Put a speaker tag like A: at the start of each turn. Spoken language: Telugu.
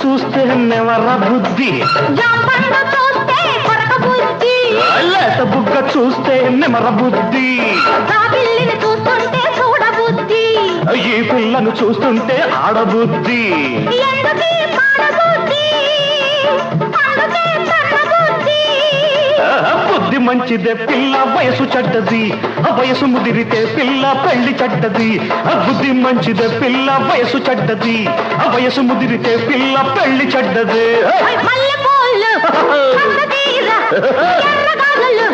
A: చూస్తే నెవర బుద్ధి,
B: జాంపండు చూస్తే కొరక బుద్ధి,
A: లేత బుగ్గ చూస్తే నెమర బుద్ధి,
B: పిల్లిని చూస్తుంటే చూడ బుద్ధి,
A: ఈ పిల్లను చూస్తుంటే ఆడబుద్ధి.
B: ఎందుకీ పాడబుద్ధి, అందుకే తన్నబుద్ధి.
A: బుద్ధి మంచిదే పిల్ల వయసు చెడ్డది, వయసు ముదిరితే పిల్ల పెళ్లి చెడ్డది. బుద్ధి మంచిదే పిల్ల వయసు చెడ్డది, వయసు ముదిరితే పిల్ల పెళ్లి చెడ్డది.
B: మల్లెపూలు, ఎర్రగాజులు,